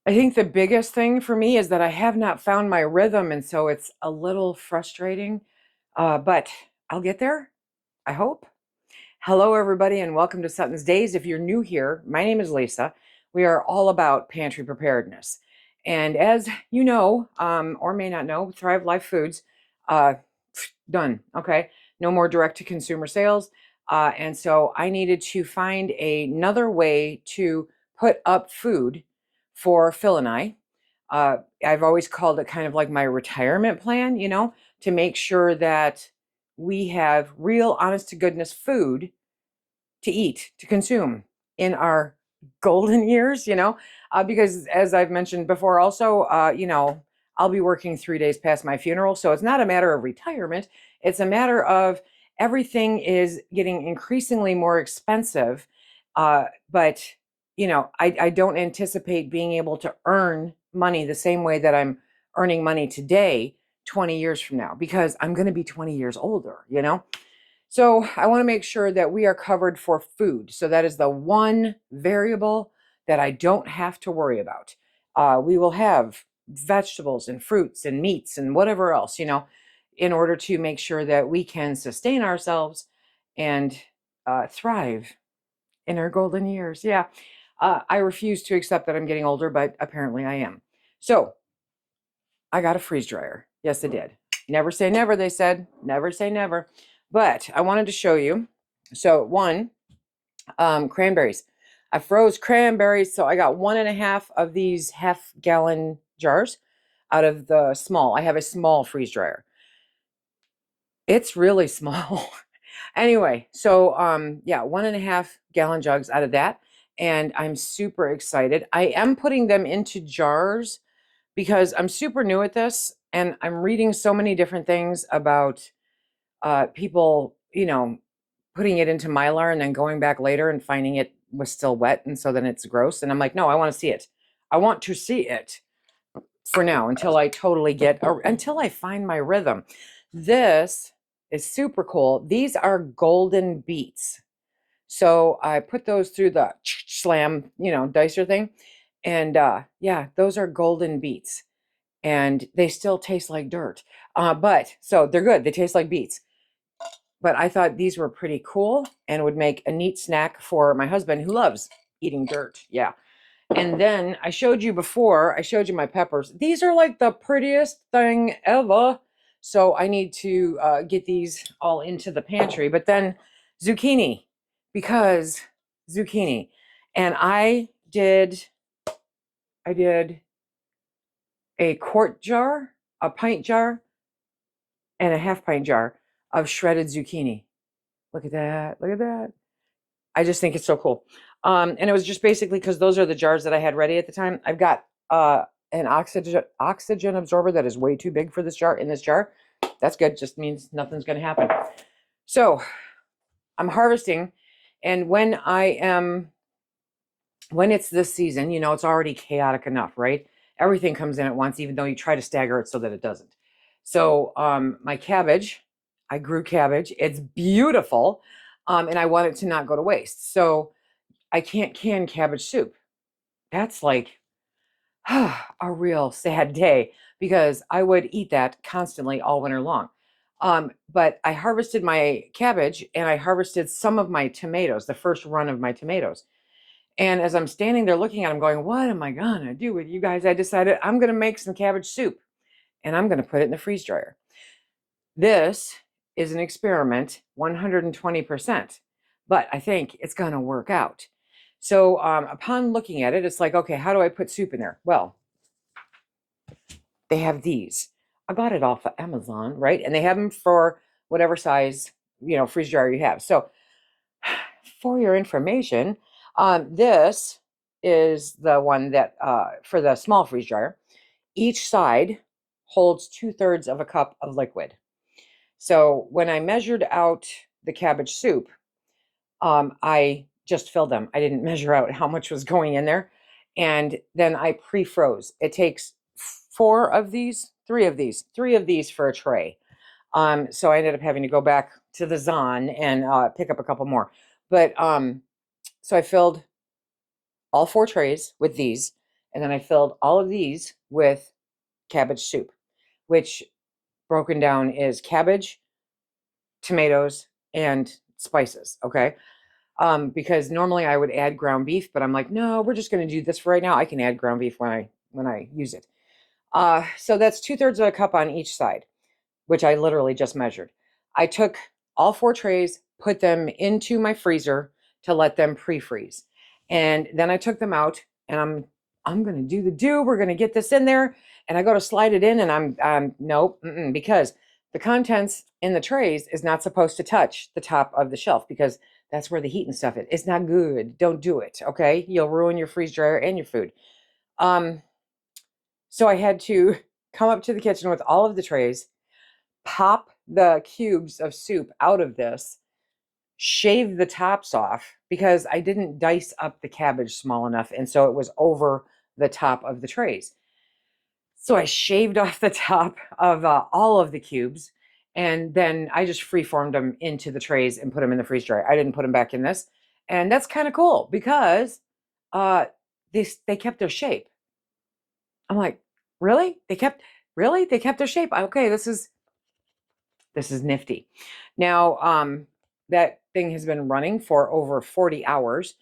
I think the biggest thing for me is that I have not found my rhythm, and so it's a little frustrating, but I'll get there, I hope. Hello, everybody, and welcome to Sutton's Daze. If you're new here, my name is Lisa. We are all about pantry preparedness. And as you know, or may not know, Thrive Life Foods, uh, done, okay? No more direct-to-consumer sales. And so I needed to find another way to put up food for Phil and I. I've always called it kind of like my retirement plan, to make sure that we have real, honest to goodness food to eat, to consume in our golden years, because as I've mentioned before, also, I'll be working 3 days past my funeral. So it's not a matter of retirement. It's a matter of everything is getting increasingly more expensive. But, I don't anticipate being able to earn money the same way that I'm earning money today, 20 years from now, because I'm going to be 20 years older. So I want to make sure that we are covered for food. So that is the one variable that I don't have to worry about. We will have vegetables and fruits and meats and whatever else, in order to make sure that we can sustain ourselves and thrive in our golden years. Yeah, I refuse to accept that I'm getting older, but apparently I am. So I got a freeze dryer. Yes, I did. Never say never, they said. Never say never. But I wanted to show you. So one, cranberries. I froze cranberries, so I got 1.5 of these half-gallon jars out of the small. I have a small freeze dryer. It's really small. Anyway, so yeah, 1.5 gallon jugs out of that. And I'm super excited. I am putting them into jars because I'm super new at this and I'm reading so many different things about people, putting it into Mylar and then going back later and finding it was still wet. And so then it's gross. And I'm like, no, I want to see it. I want to see it for now until I totally until I find my rhythm. This is super cool. These are golden beets. So I put those through the slam, dicer thing. And yeah, those are golden beets. And they still taste like dirt. But so they're good. They taste like beets. But I thought these were pretty cool and would make a neat snack for my husband who loves eating dirt. Yeah. And then I showed you my peppers. These are like the prettiest thing ever. So I need to get these all into the pantry. But then zucchini, because zucchini. And I did a quart jar, a pint jar, and a half pint jar of shredded zucchini. Look at that. Look at that. I just think it's so cool. And it was just basically because those are the jars that I had ready at the time. I've got an oxygen absorber that is way too big for this jar. In this jar, that's good. Just means nothing's going to happen. So I'm harvesting, and when it's this season, it's already chaotic enough, right? Everything comes in at once, even though you try to stagger it so that it doesn't. So my cabbage, I grew cabbage. It's beautiful. And I want it to not go to waste. So I can't can cabbage soup. That's like a real sad day because I would eat that constantly all winter long. But I harvested my cabbage and I harvested some of my tomatoes, the first run of my tomatoes. And as I'm standing there looking at them going, what am I gonna do with you guys? I decided I'm gonna make some cabbage soup and I'm gonna put it in the freeze dryer. This is an experiment, 120%, but I think it's gonna work out. So upon looking at it, it's like, okay, how do I put soup in there? Well, they have these. I got it off of Amazon, right? And they have them for whatever size, freeze dryer you have. So for your information, this is the one that for the small freeze dryer. Each side holds 2/3 of a cup of liquid. So when I measured out the cabbage soup, I just filled them. I didn't measure out how much was going in there. And then I pre-froze. It takes three of these for a tray. So I ended up having to go back to the Zon and pick up a couple more. But so I filled all 4 trays with these. And then I filled all of these with cabbage soup, which broken down is cabbage, tomatoes, and spices. Okay. Because normally I would add ground beef, but I'm like, no, we're just going to do this for right now. I can add ground beef when I use it. So that's 2/3 of a cup on each side, which I literally just measured. I took all 4 trays, put them into my freezer to let them pre-freeze. And then I took them out and I'm going to do the do. We're going to get this in there. And I go to slide it in and I'm nope, because the contents in the trays is not supposed to touch the top of the shelf because that's where the heat and stuff is. It's not good. Don't do it. Okay. You'll ruin your freeze dryer and your food. So I had to come up to the kitchen with all of the trays, pop the cubes of soup out of this, shave the tops off because I didn't dice up the cabbage small enough. And so it was over the top of the trays. So I shaved off the top of all of the cubes. And then I just freeformed them into the trays and put them in the freeze dryer. I didn't put them back in this. And that's kind of cool because they kept their shape. I'm like, really? They kept their shape. Okay, this is nifty. Now, that thing has been running for over 40 hours.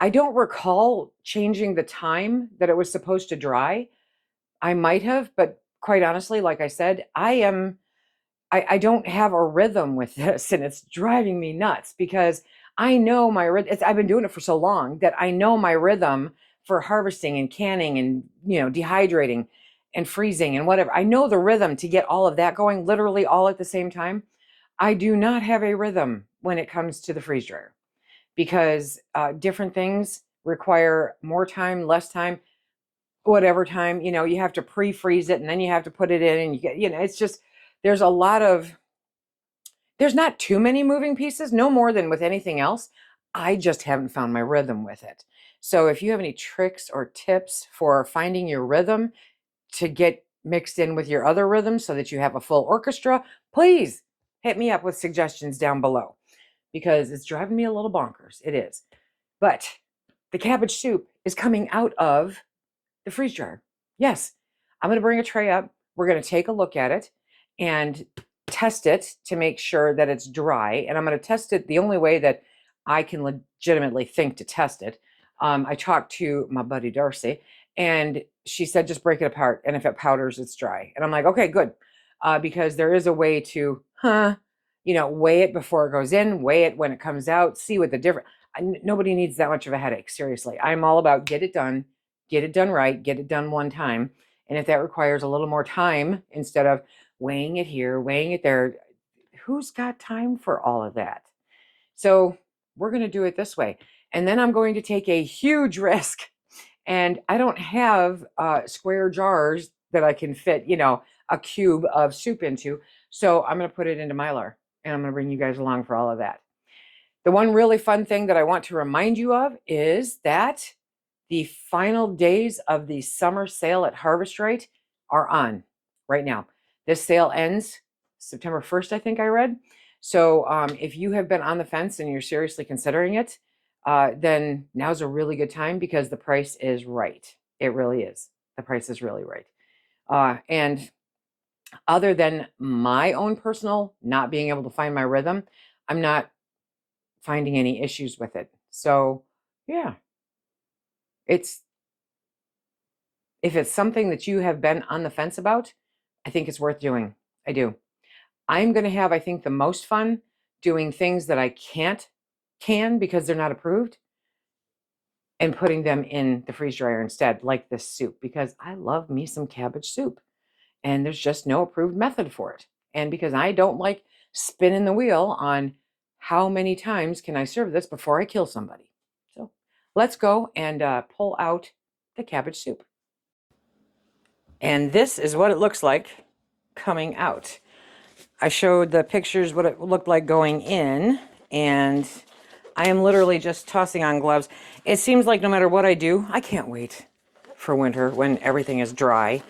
I don't recall changing the time that it was supposed to dry. I might have, but quite honestly, like I said, I don't have a rhythm with this, and it's driving me nuts because I know my rhythm. I've been doing it for so long that I know my rhythm for harvesting and canning and, dehydrating and freezing and whatever. I know the rhythm to get all of that going literally all at the same time. I do not have a rhythm when it comes to the freeze dryer because different things require more time, less time, whatever time. You have to pre-freeze it and then you have to put it in and you get, it's just, there's not too many moving pieces, no more than with anything else. I just haven't found my rhythm with it. So if you have any tricks or tips for finding your rhythm to get mixed in with your other rhythms so that you have a full orchestra, please hit me up with suggestions down below because it's driving me a little bonkers. It is. But the cabbage soup is coming out of the freeze dryer. Yes, I'm going to bring a tray up. We're going to take a look at it and test it to make sure that it's dry. And I'm going to test it the only way that I can legitimately think to test it. I talked to my buddy Darcy and she said, just break it apart. And if it powders, it's dry. And I'm like, okay, good. Because there is a way to, weigh it before it goes in, weigh it when it comes out, see what the difference. Nobody needs that much of a headache. Seriously. I'm all about get it done right, get it done one time. And if that requires a little more time, instead of weighing it here, weighing it there, who's got time for all of that? So we're going to do it this way. And then I'm going to take a huge risk. And I don't have square jars that I can fit, a cube of soup into. So I'm going to put it into Mylar and I'm going to bring you guys along for all of that. The one really fun thing that I want to remind you of is that the final days of the summer sale at Harvest Right are on right now. This sale ends September 1st, I think I read. So if you have been on the fence and you're seriously considering it, then now's a really good time because the price is right. It really is. The price is really right. And other than my own personal not being able to find my rhythm, I'm not finding any issues with it. So yeah, if it's something that you have been on the fence about, I think it's worth doing. I do. I'm going to have, I think, the most fun doing things that I can because they're not approved and putting them in the freeze dryer instead, like this soup, because I love me some cabbage soup and there's just no approved method for it. And because I don't like spinning the wheel on how many times can I serve this before I kill somebody. So let's go and pull out the cabbage soup. And this is what it looks like coming out. I showed the pictures what it looked like going in, and I am literally just tossing on gloves. It seems like no matter what I do, I can't wait for winter when everything is dry.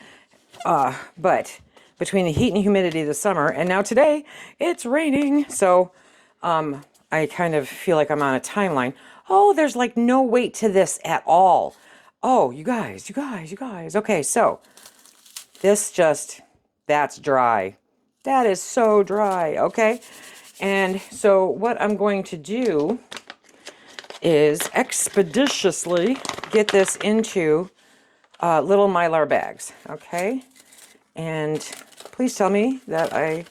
But between the heat and humidity this summer, and now today, it's raining. So I kind of feel like I'm on a timeline. Oh, there's like no weight to this at all. Oh, you guys. Okay, so this that's dry. That is so dry, okay? And so what I'm going to do is expeditiously get this into little Mylar bags, okay? And please tell me that I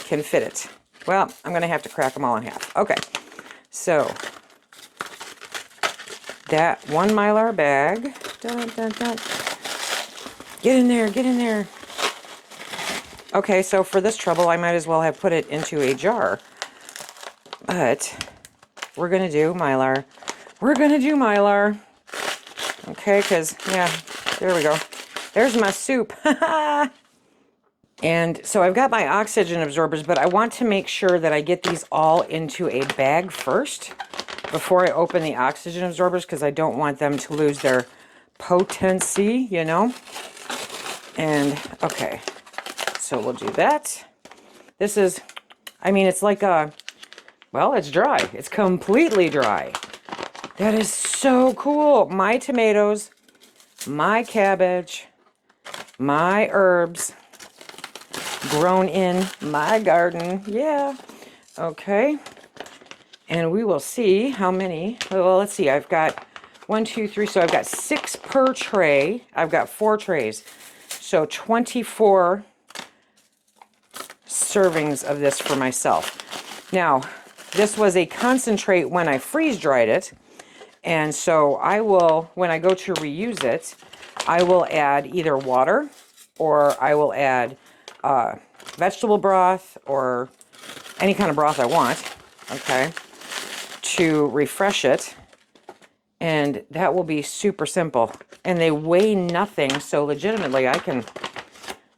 can fit it. Well, I'm going to have to crack them all in half. Okay, so that one Mylar bag. Dun, dun, dun. Get in there, get in there. Okay, so for this trouble, I might as well have put it into a jar. But we're going to do Mylar. We're going to do Mylar. Okay, because, yeah, there we go. There's my soup. And so I've got my oxygen absorbers, but I want to make sure that I get these all into a bag first before I open the oxygen absorbers, because I don't want them to lose their potency, you know? And, okay, so we'll do that. This is, I mean, it's like a, well, it's dry. It's completely dry. That is so cool. My tomatoes, my cabbage, my herbs, grown in my garden. Yeah. Okay. And we will see how many. Well, let's see. I've got 1, 2, 3. So I've got 6 per tray. I've got 4 trays. So 24 servings of this for myself. Now, this was a concentrate when I freeze dried it. And so I will, when I go to reuse it, I will add either water or I will add vegetable broth or any kind of broth I want, okay, to refresh it. And that will be super simple. And they weigh nothing, so legitimately I can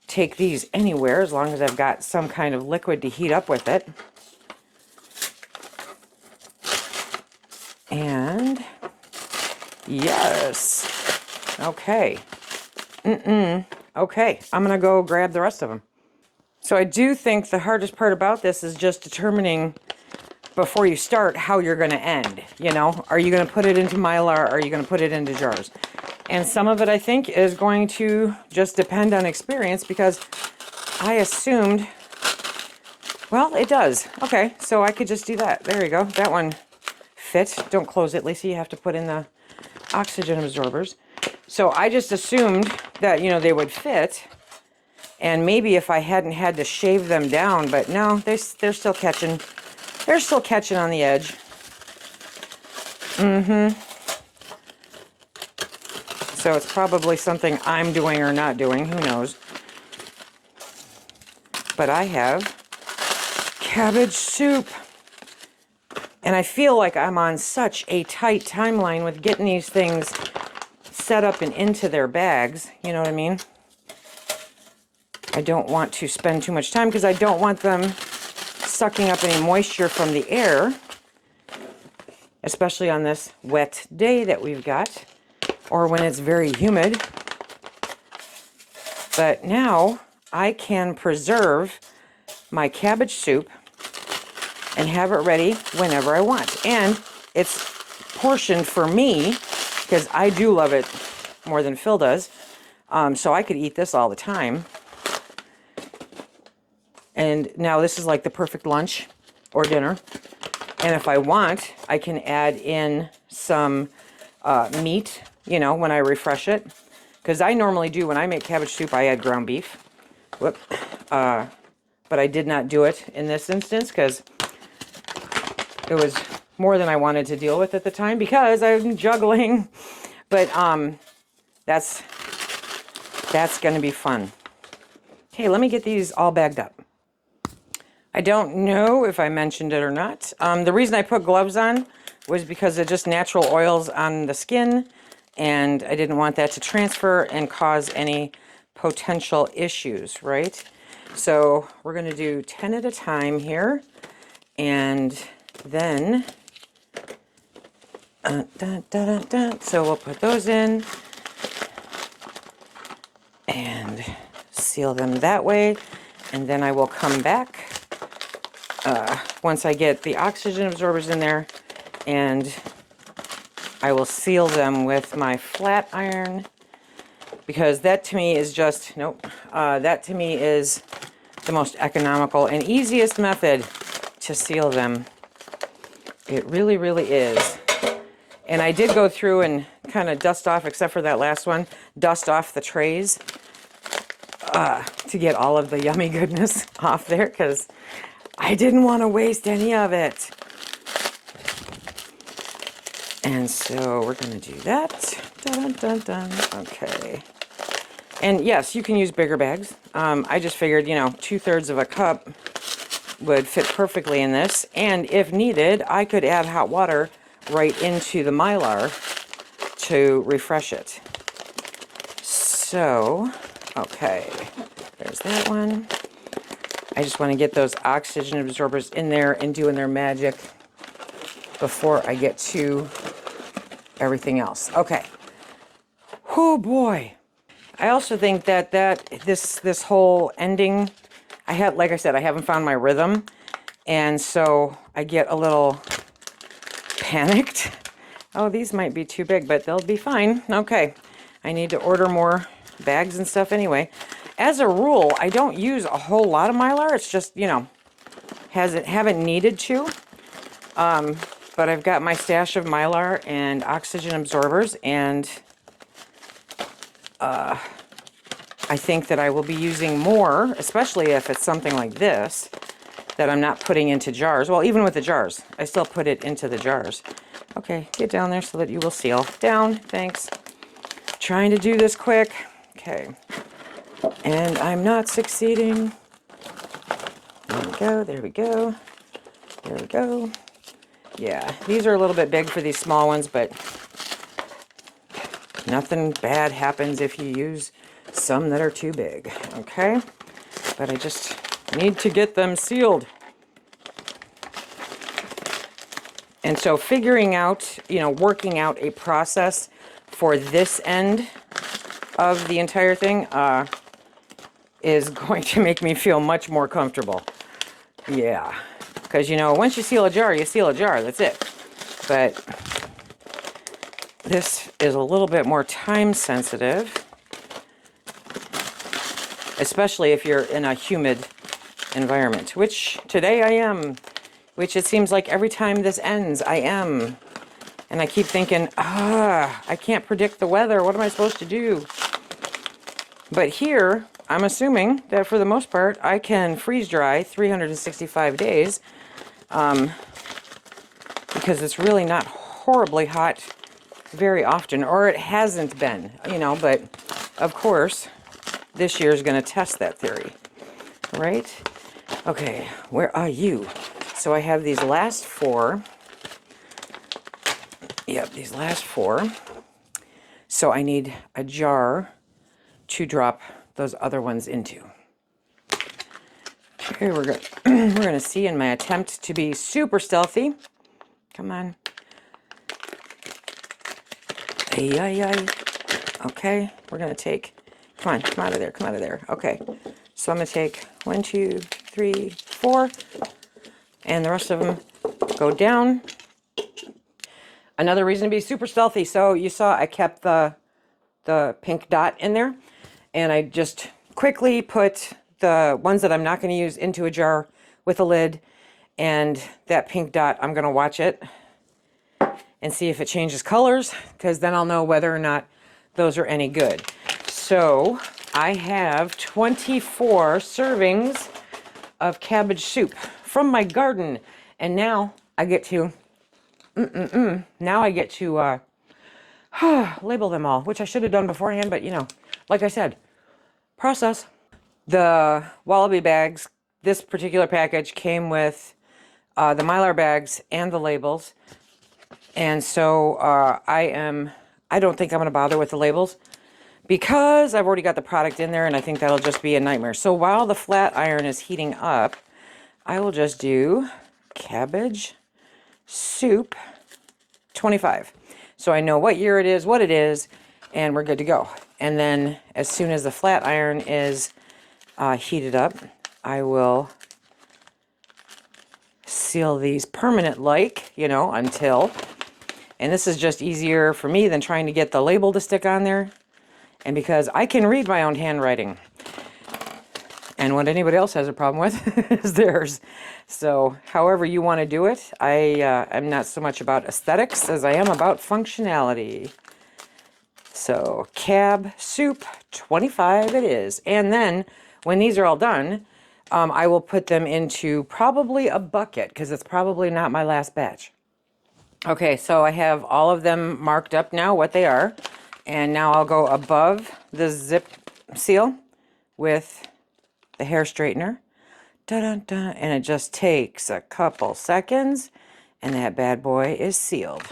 take these anywhere as long as I've got some kind of liquid to heat up with it. And yes, okay. Okay, I'm gonna go grab the rest of them. So I do think the hardest part about this is just determining before you start how you're going to end. You know, are you going to put it into Mylar? Or are you going to put it into jars? And some of it, I think, is going to just depend on experience, because I assumed, well, it does. Okay, so I could just do that. There you go. That one fit. Don't close it, Lisa. You have to put in the oxygen absorbers. So I just assumed that, you know, they would fit. And maybe if I hadn't had to shave them down, but no, they're still catching. They're still catching on the edge. So it's probably something I'm doing or not doing. Who knows? But I have cabbage soup. And I feel like I'm on such a tight timeline with getting these things set up and into their bags. You know what I mean? I don't want to spend too much time because I don't want them sucking up any moisture from the air, especially on this wet day that we've got, or when it's very humid. But now I can preserve my cabbage soup and have it ready whenever I want. And it's portioned for me because I do love it more than Phil does. So I could eat this all the time. And now this is like the perfect lunch or dinner. And if I want, I can add in some meat, you know, when I refresh it. Because I normally do, when I make cabbage soup, I add ground beef. Whoop. But I did not do it in this instance because it was more than I wanted to deal with at the time because I'm juggling. But that's going to be fun. Okay, let me get these all bagged up. I don't know if I mentioned it or not. The reason I put gloves on was because of just natural oils on the skin, and I didn't want that to transfer and cause any potential issues, right? So we're going to do 10 at a time here, and then so we'll put those in and seal them that way, and then I will come back once I get the oxygen absorbers in there and I will seal them with my flat iron, because that to me is just, nope, that to me is the most economical and easiest method to seal them. It really, really is. And I did go through and kind of dust off, except for that last one, dust off the trays to get all of the yummy goodness off there, because I didn't want to waste any of it. And so we're going to do that. Dun, dun, dun. Okay. And yes, you can use bigger bags. I just figured, you know, 2/3 of a cup would fit perfectly in this. And if needed, I could add hot water right into the Mylar to refresh it. So, okay, there's that one. I just want to get those oxygen absorbers in there and doing their magic before I get to everything else. Okay. Oh boy. I also think that this whole ending, like I said, I haven't found my rhythm, and so I get a little panicked. Oh, these might be too big, but they'll be fine. Okay. I need to order more bags and stuff anyway. As a rule, I don't use a whole lot of Mylar. It's just, you know, haven't needed to. But I've got my stash of Mylar and oxygen absorbers, and I think that I will be using more, especially if it's something like this that I'm not putting into jars. Well, even with the jars, I still put it into the jars. Okay, get down there so that you will seal. Down, thanks. Trying to do this quick. Okay. And I'm not succeeding. There we go, there we go. There we go. Yeah, these are a little bit big for these small ones, but nothing bad happens if you use some that are too big, okay? But I just need to get them sealed. And so figuring out, you know, working out a process for this end of the entire thing is going to make me feel much more comfortable. Yeah, because, you know, once you seal a jar, that's it. But this is a little bit more time sensitive, especially if you're in a humid environment, which today I am, which it seems like every time this ends, I am. And I keep thinking, I can't predict the weather. What am I supposed to do? But here, I'm assuming that for the most part, I can freeze dry 365 days because it's really not horribly hot very often, or it hasn't been, you know, but of course, this year is going to test that theory, right? Okay, where are you? So I have these last 4. Yep, these last 4. So I need a jar to drop those other ones into. Okay, we're gonna see in my attempt to be super stealthy. Come on. Ay, ay, ay. Okay, we're gonna take, come on, come out of there, come out of there. Okay, so I'm gonna take 1, 2, 3, 4, and the rest of them go down. Another reason to be super stealthy. So you saw I kept the pink dot in there, and I just quickly put the ones that I'm not going to use into a jar with a lid, and that pink dot, I'm going to watch it and see if it changes colors, because then I'll know whether or not those are any good. So I have 24 servings of cabbage soup from my garden, and now I get to now I get to label them all, which I should have done beforehand, but you know, like I said, process. The Wallaby bags, this particular package came with the Mylar bags and the labels, and so I don't think I'm going to bother with the labels because I've already got the product in there, and I think that'll just be a nightmare. So while the flat iron is heating up, I will just do cabbage soup 25. So I know what year it is, what it is, and we're good to go. And then as soon as the flat iron is heated up, I will seal these permanent, like, you know, until And this is just easier for me than trying to get the label to stick on there. And because I can read my own handwriting. And what anybody else has a problem with is theirs. So however you want to do it, I'm not so much about aesthetics as I am about functionality. So cab soup 25 it is. And then when these are all done, I will put them into probably a bucket because it's probably not my last batch. Okay, so I have all of them marked up now, what they are. And now I'll go above the zip seal with the hair straightener. Dun-dun-dun, and it just takes a couple seconds and that bad boy is sealed.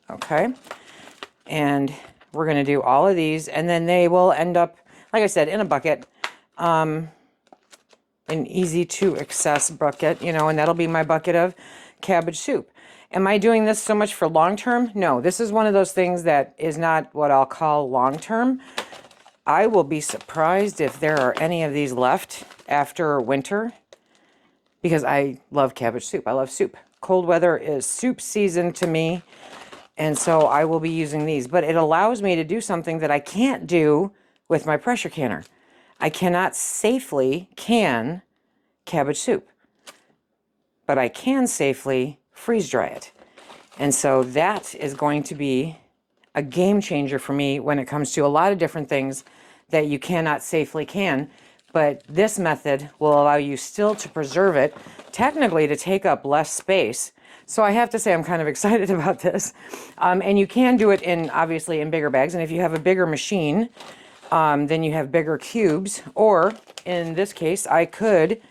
Okay, and we're going to do all of these and then they will end up, like I said, in a bucket. An easy to access bucket, you know, and that'll be my bucket of cabbage soup. Am I doing this so much for long term? No, this is one of those things that is not what I'll call long term. I will be surprised if there are any of these left after winter because I love cabbage soup. I love soup. Cold weather is soup season to me, and so I will be using these. But it allows me to do something that I can't do with my pressure canner. I cannot safely can cabbage soup, but I can safely freeze dry it. And so that is going to be a game changer for me when it comes to a lot of different things that you cannot safely can. But this method will allow you still to preserve it, technically to take up less space. So I have to say I'm kind of excited about this. And you can do it in, obviously, in bigger bags. And if you have a bigger machine, then you have bigger cubes. Or in this case, I could,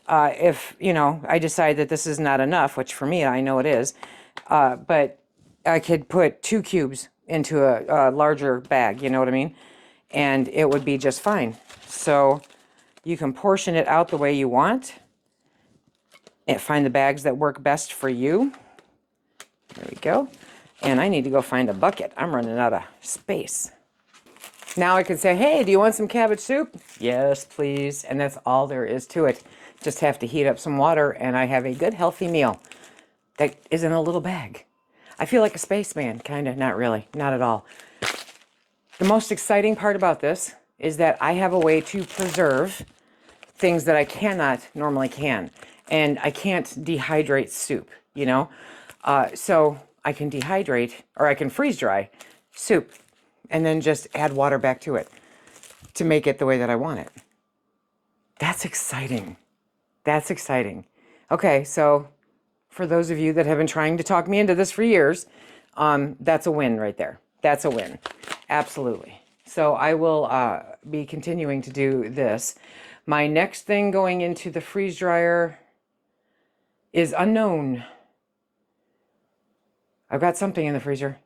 if, you know, I decide that this is not enough, which for me, I know it is, but I could put 2 cubes into a larger bag, you know what I mean? And it would be just fine. So you can portion it out the way you want and find the bags that work best for you. There we go. And I need to go find a bucket. I'm running out of space. Now I can say, hey, do you want some cabbage soup? Yes, please. And that's all there is to it. Just have to heat up some water and I have a good healthy meal that is in a little bag. I feel like a spaceman, kind of, not really, not at all. The most exciting part about this is that I have a way to preserve things that I cannot normally can. And I can't dehydrate soup, you know? So I can dehydrate, or I can freeze dry soup and then just add water back to it to make it the way that I want it. That's exciting. That's exciting. Okay, so for those of you that have been trying to talk me into this for years, that's a win right there. That's a win. Absolutely. So I will be continuing to do this. My next thing going into the freeze dryer is unknown. I've got something in the freezer,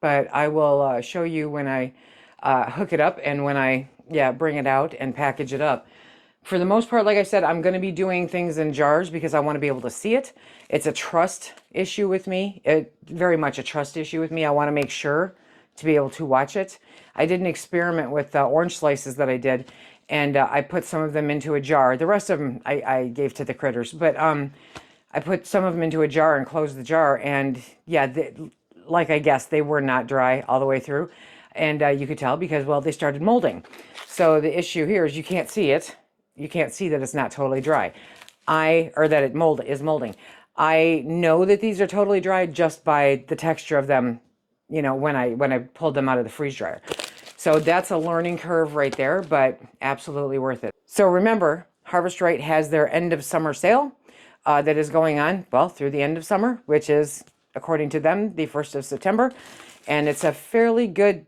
but I will show you when I hook it up and when I bring it out and package it up. For the most part, like I said, I'm going to be doing things in jars because I want to be able to see it. It's a trust issue with me. Very much a trust issue with me. I want to make sure to be able to watch it. I did an experiment with the orange slices that I did, and I put some of them into a jar. The rest of them I gave to the critters, but I put some of them into a jar and closed the jar, and yeah, like I guessed, they were not dry all the way through. And you could tell because, well, they started molding. So the issue here is you can't see it. You can't see that it's not totally dry. Or that it is molding. I know that these are totally dry just by the texture of them, you know, when I pulled them out of the freeze dryer. So that's a learning curve right there, but absolutely worth it. So remember, Harvest Right has their end of summer sale that is going on, well, through the end of summer, which is, according to them, the 1st of September. And it's a fairly good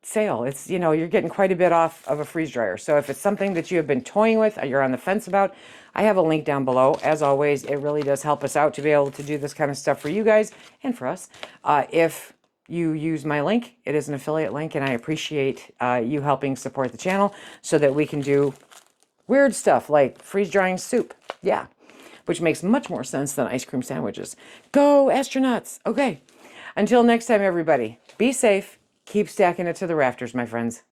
sale. It's, you know, you're getting quite a bit off of a freeze dryer. So if it's something that you have been toying with or you're on the fence about, I have a link down below. As always, it really does help us out to be able to do this kind of stuff for you guys and for us. If you use my link, it is an affiliate link, and I appreciate you helping support the channel so that we can do weird stuff like freeze drying soup. Yeah, which makes much more sense than ice cream sandwiches. Go astronauts. Okay. Until next time, everybody, be safe. Keep stacking it to the rafters, my friends.